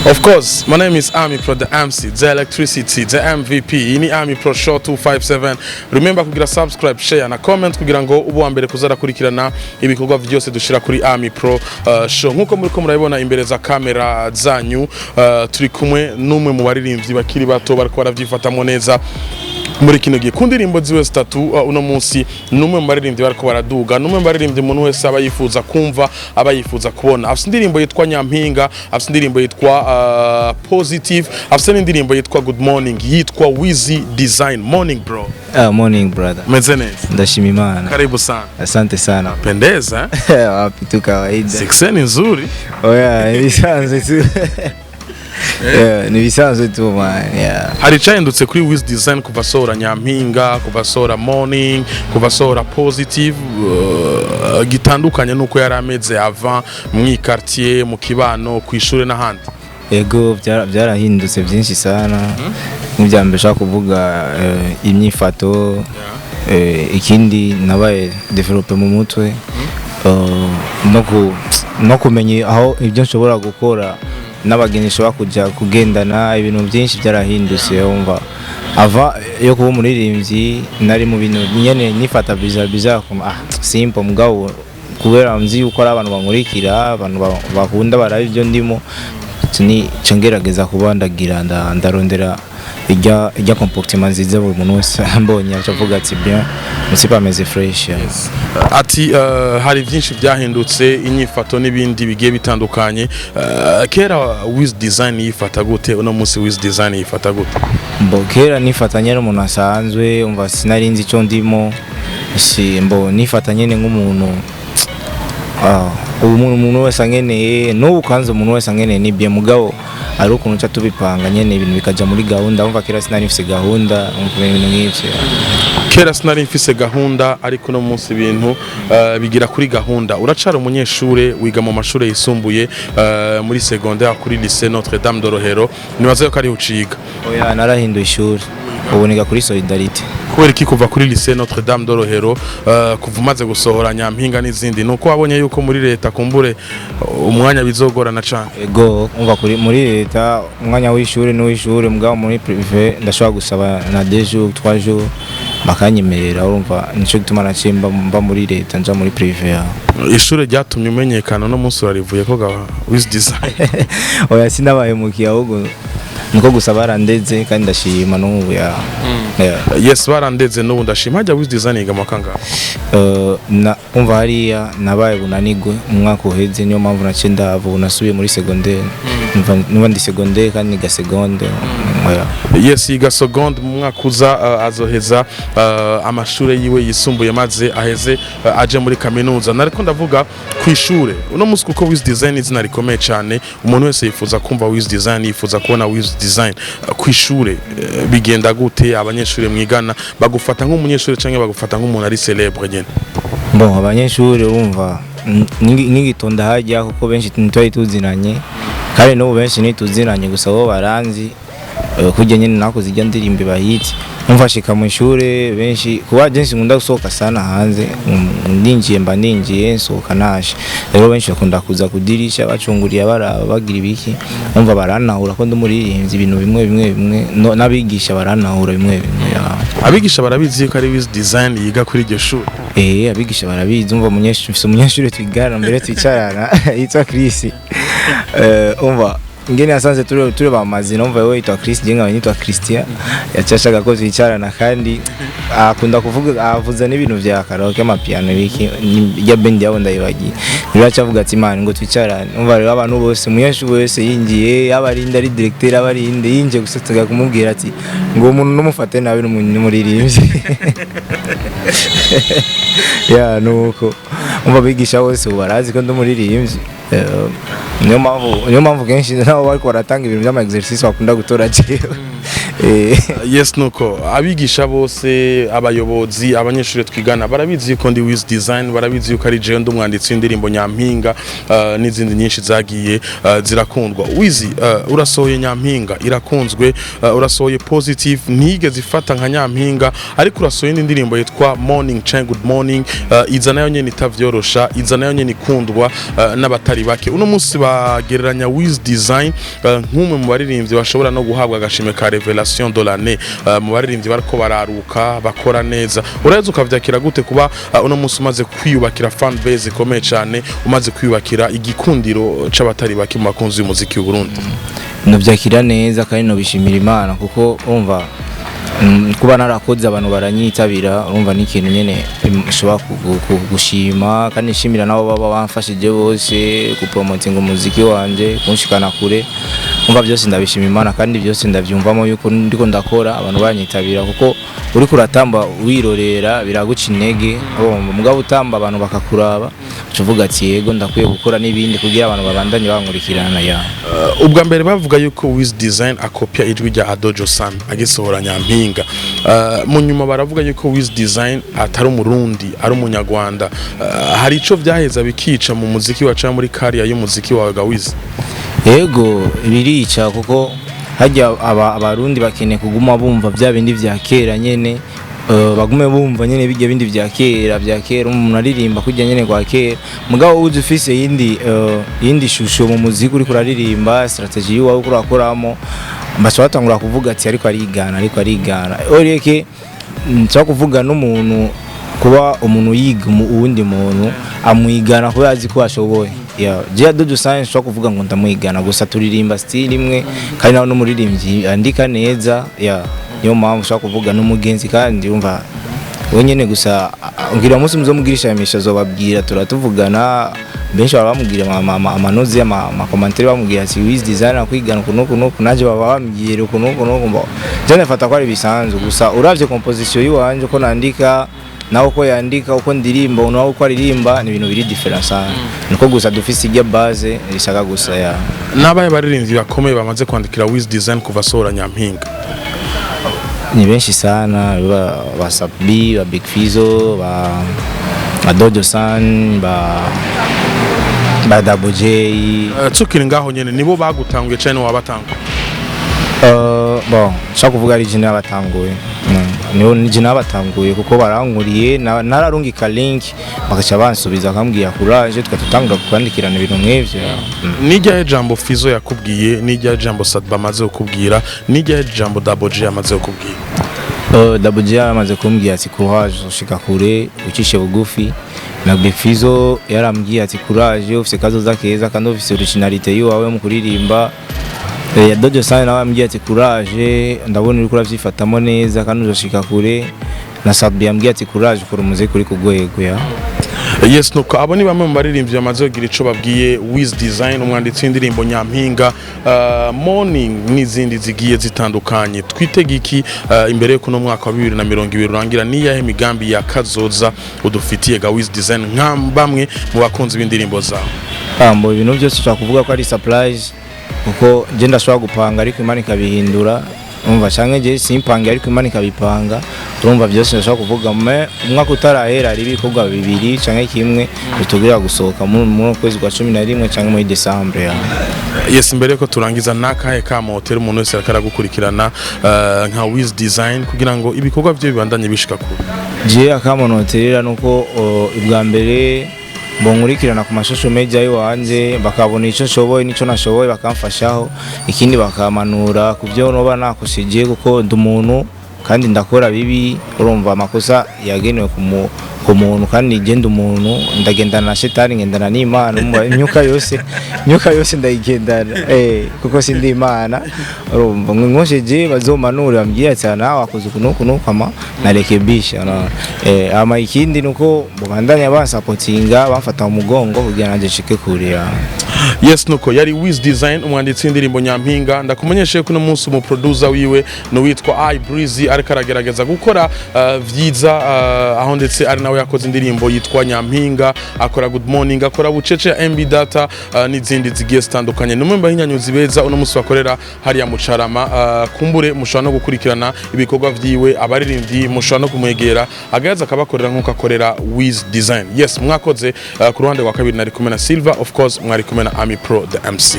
Of course, my name is Amipro, the MC, the electricity, the MVP. Ini Amipro Show257. Remember kugira subscribe, share na comment kugira ngo ubu mbere kuzara kurikirana ibikorwa byose dushira kuri Amipro Show. Nkuko muri ko murabibona imbere za kamera zanyu, turi kumwe numwe mu baririmbyi bakiri bato bariko baravyifatamo neza muri kino gihe kundirimbo ziwe statu uno munsi numwe mu baririmbyi bariko baraduga, numwe mu baririmbyi umuntu wese aba yifuza kumva, aba yifuza kubona. Afite indirimbo yitwa Nyampinga, afite indirimbo yitwa Positive, afite indirimbo yitwa Good Morning, yitwa Wizi Design. Morning bro. Morning brother. Meze neza? Ndashima Imana. Karibu sana. Asante sana. Pendeza. Wapi tu kawaida. Sekseni nzuri. Oya, ibisanzwe tu. Ni bisanzwe tu man. Hari cyahindutse kuri Wizi Design kuva sora Nyampinga, kuva sora Morning, kuva sora Positive, gitandukanye nuko yari ameze avant mu quartier, mu kibano, kwishure n'ahandi. Ego byarahindutse byinshi sana. Mubyambe shaka kuvuga imyifato, ikindi nabaye develop mu mutwe, no kumenya aho ibyo nshobora gukora n'abagenisho bakujya kugendana, ibintu byinshi byarahindutse. Umva ava yo kuba umuririmbyi nari mu bintu nyene nifata biza simple mugabo kubera mzi yuko ari abantu bankurikira, abantu bakunda baraye ibyo ndimo, ni cengerageza kubandagira ndarondera ijya comportement nziza buri muntu wese ambonye avuga ati bien musipa ameze fresh. Ati hari byinshi byahindutse, inyifato n'ibindi bigiye bitandukanye. Kera Wizi Design yifata gute, uno munsi Wizi Design yifata gute? Kera nifatanye n'umuntu asanzwe, umva sinarinzi icyo ndimo, nifatanye nk'umuntu umuntu wese angeneye, n'ubu kanze umuntu wese angeneye ni bien mugabo ari ukuntu cyo tubipanga nyene ibintu bikaja muri gahunda. Umva kera sinari mfise gahunda, ibintu nk'ivyo. Kera sinari mfise gahunda, ariko no munsi ibintu bigira kuri gahunda. Uracara umunyeshure wiga mu mashure yisumbuye muri secondaire kuri lycée Notre Dame de Rohero, nibaza ko ari uciga. Oya, narahinduye ishuri, ubu niga kuri Solidarité. Kubera iki kuva kuri lycée Notre Dame de Rohero kuva umaze gusohora Nyampinga n'izindi, nuko wabonye yuko muri leta kumbure umwanya bizogorana cyane? Ego, umva kuri muri leta umwanya w'ishuri n'uw'ishuri, mugabo muri privé ndashobora gusaba na 2 jours 3 jours bakanyemerera. Urumva nico gituma nacimba mba muri leta nja muri privé. Ishure ryatumye umenyekana no munsi warivuye ko Wizi Design? Oya, sinabaye mukiya ahubwo niko gusa barandeze kandi ndashima n'ubu Yes, barandeze n'ubu ndashima. Hajya Wizi Design yiga makanga? Umva hariya nabaye bunanigwe umwaka uheze, niyo mpamvu nace ndavu nasubiye muri secondaire. Niba ndi secondaire kandi niga secondaire. Yes, yiga seconde mu mwaka uza azoheza amashure yiwe yisumbuye maze aheze aje muri kaminuza. Nariko ndavuga kwishure uno munsi kuko Wizi Design izina rikomeye cyane, umuntu wese yifuza kumva Wizi Design, yifuza kubona Wizi Design. Kwishure bigenda gute? Abanyeshure mwigana bagufata nk'umunyeshure canke bagufata nk'umuntu ari célèbre nyene? Abanyeshure urumva ningitonda hajya kuko benshi ntitwari tuzinanye, kandi no benshi nituzinanye gusa bo baranzi kujya nyene nakoze ijya ndirimbe bahiti. Umva shika mu ishure benshi kuba jensi nkunda gusohoka sana hanze, ndinjiye nsohoka nashe, rero benshi bakunda kuza kudirisha bacunguriye bagira ibiki. Umva baranahura ko ndumuririmbyi ibintu bimwe nabigisha baranahura bimwe. Abigisha barabizi ko ari Wizi Design yiga kuri iryo shuri? Abigisha barabizi. Umva umunyeshure twigana mbere twicarana yitwa Chris. Umva ngene asanze turi bamazina, umva we yitwa Chris, ngenga yitwa Christian, yacashaka ko twicarana kandi akunda kuvuga avuza n'ibintu vya karaoke amapiano biki ya band yabo ndayibagiye. Biracavuga ati man ngo twicarane. Umva rero abantu bose umunyeshure wese yingiye, abarinda ari directeur, abarinde yinje gusataga kumubwira ati ngo umuntu numufate nabi n'umuririmbyi. Nuko umva bigisha bose barazi ko ndumuririmbyi. Niyo mpamvu kenshi nabo bariko baratanga ibintu by'ama exercice bakunda gutora jewe. Yes nuko abigisha bose abayobozi abanyeshuri twigana barabizi yuko ndi Wiz Design, barabizi yuko ari je ndumwanditsi w'indirimbo Nyampinga n'izindi nyinshi zagiye zirakundwa. Wiz urasohoye Nyampinga irakunzwe, urasohoye Positive ntigeze ifata nka Nyampinga, ariko urasohoye indirimbo yitwa Morning Chaine Good Morning, iza nayo nyene itavyorosha, iza nayo nyene ikundwa n'abatari bake. Uno munsi bagereranya Wiz Design nk'umwe mu baririmbyi bashobora no guhabwa agashime ka Revelation de l'année mu baririmbyi bariko bararuka bakora neza. Uraheze ukavyakira gute kuba uno munsi umaze kwiyubakira fan base ikomeye cyane, umaze kwiyubakira igikundiro c'abatari bake mu makunzi y'umuziki w'u Burundi? Navyakira neza kandi no bishimira Imana kuko umva kuba narakoze abantu baranyitabira, urumva ni ikintu nyene nshobora gushima kandi nshimira nabo baba bamfashije bose ku promoting umuziki wanje kunshikana kure. Umva byose ndabishima Imana kandi byose ndavyumvamo yuko ndiko ndakora abantu banyitabira, kuko uri kuratamba wirorera biraguca intege, mugabo utamba abantu bakakuraba uvuga ati yego ndakwiye gukora n'ibindi kugira abantu babandanye bankurikirana. Ubwa mbere bavuga yuko Wiz Design akopia ijwi rya Adojo San agisohora Nyampinga, mu nyuma baravuga yuko Wiz Design atari umurundi ari umunyarwanda. Hari ico vyaheza bikica mu muziki waca muri career y'umuziki wawe ga Wiz? Yego birica kuko hajya abarundi bakeneye kuguma bumva bya bindi vya kera nyene, bagume bumva nyene bijya bindi vya kera umuntu aririmba kujya nyene kwa kera, mugabo uzi ufise yindi shusho mu muziki uri kuraririmba strategy yawe uri kurakoramo bashobora batangura kuvuga ati ariko arigana oreke nshaka kuvuga n'umuntu kuba umuntu yiga uwundi muntu amwigana ko yazi ko ashoboye. Gira Dojo Science nshaka kuvuga ngo ndamwigana gusa turirimba style imwe kandi nawe n'umuririmbyi andika neza. Niyo mpamvu nshaka kuvuga n'umugenzi kandi umva wenyene gusa ngira umunsi muzomugirisha yamisha zobabwira turatuvugana benshi bamubwira amanozi ama commentaire bamubwira ati Wiz Design akwigana kuno naje baba bambwira kuno mbo je nafata ko ari bisanzwe gusa uravye composition yiwanje ko nandika nawe uko yandika uko ndirimba nawe uko aririmba ni ibintu biri different sana. Niko gusa dufise ijya base risaka gusa Nabaye baririmbyi bakomeye bamaze kwandikira Wiz Design kuva sohora Nyampinga ni benshi sana, ba Sabbi, ba Big Fizo, ba Dojo San, ba Double J. Tukiri ngaho nyene nibo bagutanguye cyane wabatanguye? Bon nshaka kuvuga ari jina batanguye, niho jina batanguye kuko barankuriye nararungika link bakaca bansubiza akambwira courage tukatutangura kwandikirana ibintu nk'ivyo. Nijya jambo Fizo yakubwiye, nijya jambo Sadba amaze kukubwira, nijya jambo Double J amaze kukubwira? Double J amaze kumbwira ati courage ushika kure ucishe bugufi, na Big Fizo yarambwiye ati courage ufise kazoza keza kandi ufise originality yawe mu kuririmba. Dojo Science nawe ambwiye ati courage ndabona uri kuravyifatamo neza kandi uzoshika kure, na Sabbi ambwiye ati courage ukora umuziki uri kugwego. Yes nuko abo ni bamwe mu baririmbyi bamaze kugira ico babwiye Wiz Design umwanditsi w'indirimbo Nyampinga, Morning n'izindi zigiye zitandukanye. Twitege iki imbere y'uko no mwaka wa 2020 urangira, ni yahe migambi ya kazoza udufitiye ga Wiz Design nka bamwe mu bakunzi b'indirimbo zawe? Mbo ibintu byose ushaka kuvuga ko ari surprise kuko je ndashobora gupanga ariko Imana ikabihindura, umva canke je simpanga ariko Imana ikabipanga. Turumva byose ndashobora kuvuga umwaka utarahera ari ibikorwa bibiri canke kimwe bitugira gusohoka mu kwezi kwa 11 canke muri December. Yes imbere ko turangiza nakahe kama hotel umuntu wese akaragukurikirana nka Wiz Design kugira ngo ibikorwa byo bibandanye bishika kure? Je akama hotel nuko ibwa mbere bonkurikirana ku mashusho media yiwanje bakabona ico nshoboye nico nashoboye bakamfashaho, ikindi bakamanura kubyo noba nakushije kuko ndumuntu kandi ndakora bibi, urumva amakosa yagenewe ku muntu kandi genda umuntu ndagendana na shetani ngendana n'Imana, imyuka yose ndayigendana kuko sindi Imana, urumva nkosheje bazomanura bambwiye cyane wakoze kuno kama narekebisha ama ikindi nuko bubandanya bansupportinga bamfata mu mugongo kugira nanje shike kure. Yes nuko yari Wiz Design umwanditsi w'indirimbo Nyampinga. Ndakumenyeshe ko no munsi mu producer wiwe no witwa I Breezy ariko aragerageza gukora vyiza aho ndetse ari nawe nawe yakoze indirimbo yitwa Nyampinga, akora Good Morning, akora Bucece ya MB Data n'izindi zigiye zitandukanye. Numwe mbahinyanyuzi beza uno musi bakorera hariya Mucarama. Kumbure mushobora no gukurikirana ibikorwa vyiwe, abaririmbyi mushobora no kumwegera agaza akabakorera nkuko akorera Wiz Design. Yes, mwakoze ku ruhande rwa kabiri nari kumwe na Silva, of course mwari kumwe na Amipro the MC.